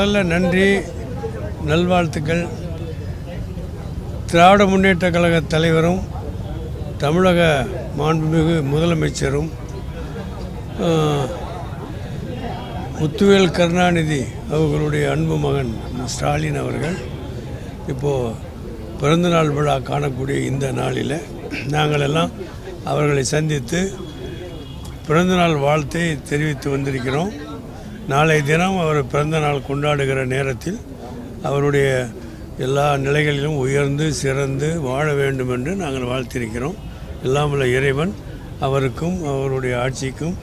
முதல்ல நன்றி, நல்வாழ்த்துக்கள். திராவிட முன்னேற்ற கழக தலைவரும் தமிழக மாண்புமிகு முதலமைச்சரும் முத்துவேல் கருணாநிதி அவர்களுடைய அன்பு மகன் ஸ்டாலின் அவர்கள் இப்போது பிறந்தநாள் விழா காணக்கூடிய இந்த நாளில் நாங்கள் எல்லாம் அவர்களை சந்தித்து பிறந்தநாள் வாழ்த்தை தெரிவித்து வந்திருக்கிறோம். நாளைய தினம் அவர் பிறந்தநாள் கொண்டாடுகிற நேரத்தில் அவருடைய எல்லா நிலைகளிலும் உயர்ந்து சிறந்து வாழ வேண்டும் என்று நாங்கள் வாழ்த்திருக்கிறோம். எல்லாம் உள்ள இறைவன் அவருக்கும் அவருடைய ஆட்சிக்கும்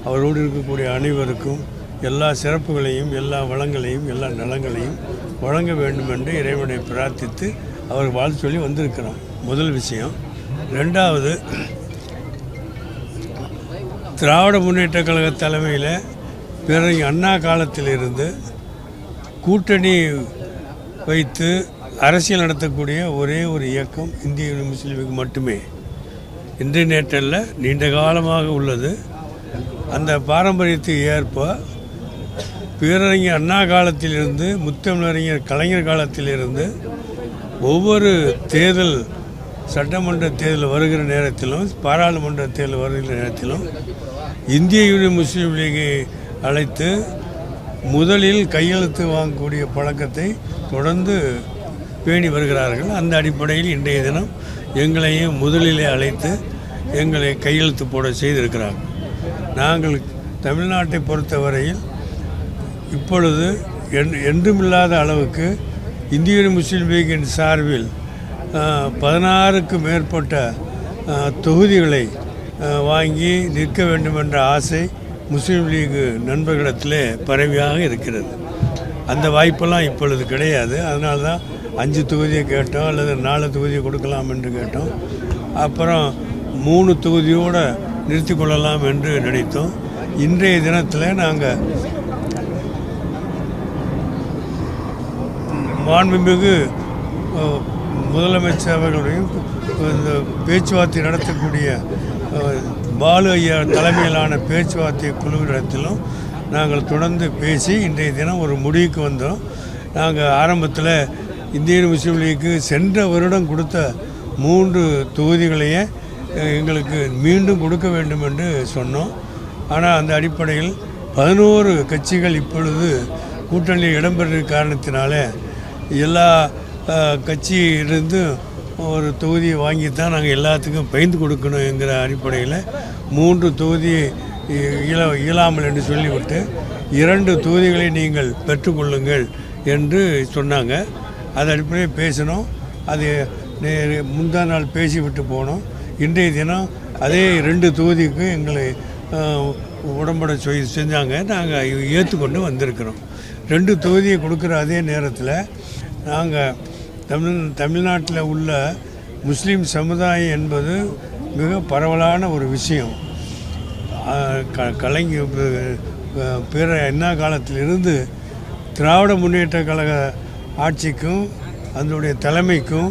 அவரோடு இருக்கக்கூடிய அனைவருக்கும் எல்லா சிறப்புகளையும் எல்லா வளங்களையும் எல்லா நலங்களையும் வழங்க வேண்டும் என்று இறைவனை பிரார்த்தித்து அவர் வாழ்த்து சொல்லி வந்திருக்கிறோம். முதல் விஷயம். ரெண்டாவது, திராவிட முன்னேற்ற கழக தலைமையில் பிறகு அண்ணா காலத்திலிருந்து கூட்டணி வைத்து அரசியல் நடத்தக்கூடிய ஒரே ஒரு இயக்கம் இந்திய யூனியன் முஸ்லீம் லீக் மட்டுமே. இன்றைய நேற்றல்ல, நீண்ட காலமாக உள்ளது. அந்த பாரம்பரியத்தை ஏற்ப பேரறிஞர் அண்ணா காலத்திலிருந்து முத்தமிழறிஞர் கலைஞர் காலத்திலிருந்து ஒவ்வொரு தேர்தல், சட்டமன்ற தேர்தல் வருகிற நேரத்திலும் பாராளுமன்ற தேர்தல் வருகிற நேரத்திலும் இந்திய யூனியன் முஸ்லீம் லீகை அழைத்து முதலில் கையெழுத்து வாங்கக்கூடிய பழக்கத்தை தொடர்ந்து பேணி வருகிறார்கள். அந்த அடிப்படையில் இன்றைய தினம் எங்களையும் முதலிலே அழைத்து எங்களை கையெழுத்து போட செய்திருக்கிறார்கள். நாங்கள் தமிழ்நாட்டை பொறுத்தவரையில் இப்பொழுது என்றுமில்லாத அளவுக்கு இந்திய யூனியன் முஸ்லீம் லீகின் சார்பில் 16க்கும் மேற்பட்ட தொகுதிகளை வாங்கி நிற்க வேண்டும் என்ற ஆசை முஸ்லீம் லீக் நண்பர்களிடத்திலே பரவியாக இருக்கிறது. அந்த வாய்ப்பெல்லாம் இப்பொழுது கிடையாது. அதனால தான் 5 தொகுதியை கேட்டோம், அல்லது 4 தொகுதியை கொடுக்கலாம் என்று கேட்டோம். அப்புறம் 3 தொகுதியோடு நிறுத்தி கொள்ளலாம் என்று நினைத்தோம். இன்றைய தினத்தில் நாங்கள் மாண்புமிகு முதலமைச்சர் அவர்களையும் இந்த பேச்சுவார்த்தை நடத்தக்கூடிய பாலு ஐயா தலைமையிலான பேச்சுவார்த்தை குழுவிடத்திலும் நாங்கள் தொடர்ந்து பேசி இன்றைய தினம் ஒரு முடிவுக்கு வந்தோம். நாங்கள் ஆரம்பத்தில் இந்திய முஸ்லீம் லீக்கு சென்ற வருடம் கொடுத்த 3 தொகுதிகளையே எங்களுக்கு மீண்டும் கொடுக்க வேண்டும் என்று சொன்னோம். ஆனால் அந்த அடிப்படையில் 11 கட்சிகள் இப்பொழுது கூட்டணியில் இடம்பெற்ற காரணத்தினால எல்லா கட்சியிலிருந்து ஒரு தொகுதியை வாங்கி தான் நாங்கள் எல்லாத்துக்கும் பகிர்ந்து கொடுக்கணும் என்கிற அடிப்படையில் 3 தொகுதி இயலாமல் என்று சொல்லிவிட்டு 2 தொகுதிகளை நீங்கள் பெற்றுக்கொள்ளுங்கள் என்று சொன்னாங்க. அது அடிப்படையில் பேசினோம். அது முந்தா நாள் பேசிவிட்டு போனோம். இன்றைய தினம் அதே 2 தொகுதிக்கு எங்களை உடம்பட செஞ்சாங்க. நாங்கள் ஏற்றுக்கொண்டு வந்திருக்கிறோம். 2 தொகுதியை கொடுக்குற அதே நேரத்தில் நாங்கள் தமிழ்நாட்டில் உள்ள முஸ்லீம் சமுதாயம் என்பது மிக பரவலான ஒரு விஷயம். பிற என்ன காலத்திலிருந்து திராவிட முன்னேற்ற கழக ஆட்சிக்கும் அதனுடைய தலைமைக்கும்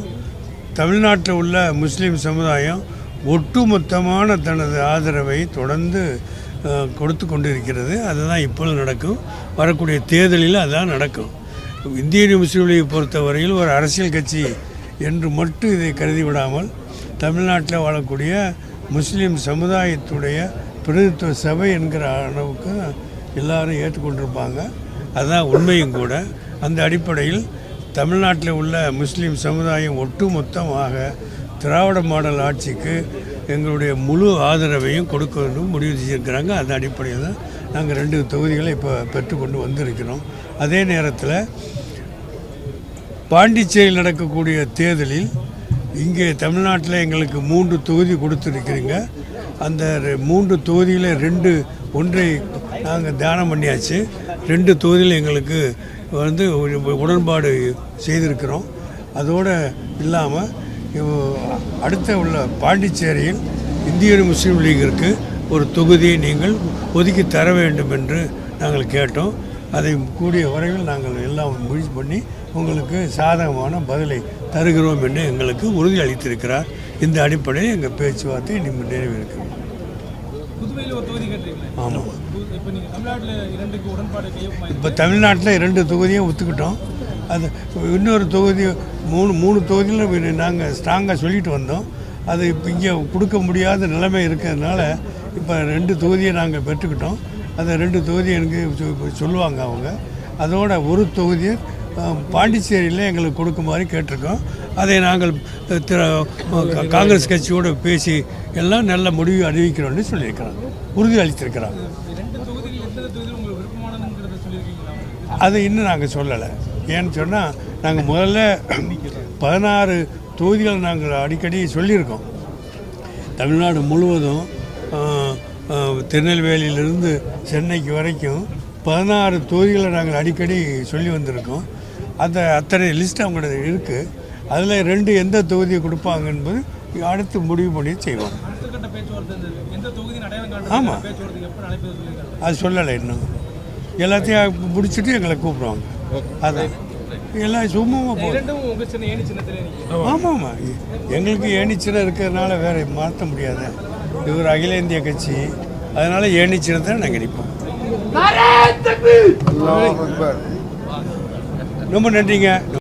தமிழ்நாட்டில் உள்ள முஸ்லீம் சமுதாயம் ஒட்டுமொத்தமான தனது ஆதரவை தொடர்ந்து கொடுத்து கொண்டிருக்கிறது. அதுதான் இப்பொழுது நடக்கும். வரக்கூடிய தேர்தலில் அதுதான் நடக்கும். இந்திய முஸ்லீம் லீகை பொறுத்தவரையில் ஒரு அரசியல் கட்சி என்று மட்டும் இதை கருதி விடாமல் தமிழ்நாட்டில் வாழக்கூடிய முஸ்லீம் சமுதாயத்துடைய பிரதித்துவ சபை என்கிற அளவுக்கு எல்லாரும் ஏற்றுக்கொண்டிருப்பாங்க. அதுதான் உண்மையும் கூட. அந்த அடிப்படையில் தமிழ்நாட்டில் உள்ள முஸ்லீம் சமுதாயம் ஒட்டுமொத்தமாக திராவிட மாடல் ஆட்சிக்கு எங்களுடைய முழு ஆதரவையும் கொடுக்க வேண்டும் முடிவு செஞ்சுருக்கிறாங்க. அந்த அடிப்படையில் தான் நாங்கள் 2 தொகுதிகளை இப்போ பெற்றுக்கொண்டு வந்திருக்கிறோம். அதே நேரத்தில் பாண்டிச்சேரியில் நடக்கக்கூடிய தேர்தலில் இங்கே தமிழ்நாட்டில் எங்களுக்கு 3 தொகுதி கொடுத்துருக்கிறீங்க. அந்த 3 தொகுதியில் ஒன்றை நாங்கள் தியானம் பண்ணியாச்சு. 2 தொகுதியில் எங்களுக்கு உடன்பாடு செய்திருக்கிறோம். அதோடு இல்லாமல் அடுத்த உள்ள பாண்டிச்சேரியில் இந்திய முஸ்லீம் லீகிற்கு ஒரு தொகுதியை நீங்கள் ஒதுக்கி தர வேண்டும் என்று நாங்கள் கேட்டோம். அதை கூடிய வரைவில் நாங்கள் எல்லாம் முயற்சி பண்ணி உங்களுக்கு சாதகமான பதிலை தருகிறோம் என்று எங்களுக்கு உறுதி அளித்திருக்கிறார். இந்த அடிப்படையில் எங்கள் பேச்சுவார்த்தை நிறைவேறுகிறோம். ஆமாம். இப்போ நீங்கள் தமிழ்நாட்டில் 2க்கு உடன்பாடு கையொப்பமாயிருக்கு. இப்போ தமிழ்நாட்டில் 2 தொகுதியும் ஒத்துக்கிட்டோம். அது இன்னொரு தொகுதி மூணு தொகுதியில் நாங்கள் ஸ்ட்ராங்காக சொல்லிட்டு வந்தோம். அது இப்போ இங்கே கொடுக்க முடியாத நிலைமை இருக்கிறதுனால இப்போ 2 தொகுதியை நாங்கள் பெற்றுக்கிட்டோம். அந்த 2 தொகுதி எனக்கு சொல்லுவாங்க அவங்க. அதோட ஒரு தொகுதியை பாண்டிச்சேரியில் எங்களுக்கு கொடுக்குமாறு கேட்டிருக்கோம். அதை நாங்கள் காங்கிரஸ் கட்சியோடு பேசி எல்லாம் நல்ல முடிவு அறிவிக்கிறோம்னு சொல்லியிருக்கிறாங்க, உறுதி அளித்திருக்கிறாங்க. அதை இன்னும் நாங்கள் சொல்லலை. ஏன்னு சொன்னால் நாங்கள் முதல்ல 16 தொகுதிகள் நாங்கள் அடிக்கடி சொல்லியிருக்கோம். தமிழ்நாடு முழுவதும் திருநெல்வேலியிலிருந்து சென்னைக்கு வரைக்கும் 16 தொகுதிகளை நாங்கள் அடிக்கடி சொல்லி வந்திருக்கோம். அத்தனை லிஸ்ட் அவங்களோட இருக்குது. அதில் 2 எந்த தொகுதியை கொடுப்பாங்க என்பது அடுத்து முடிவு பண்ணி செய்வோம். ஆமாம், அது சொல்லலை இன்னும். எல்லாத்தையும் முடிச்சுட்டு எங்களை கூப்பிடுவாங்க. அதான் எல்லாம் சும்மாவாக போகும். ஆமாம், எங்களுக்கு ஏணிச்சின்னம் இருக்கிறதுனால வேறு மாற்ற முடியாது. இது ஒரு அகில இந்திய கட்சி, அதனால் ஏணிச்சின்னத்தை நாங்கள் நிற்போம். ரொம்ப நன்றிங்க.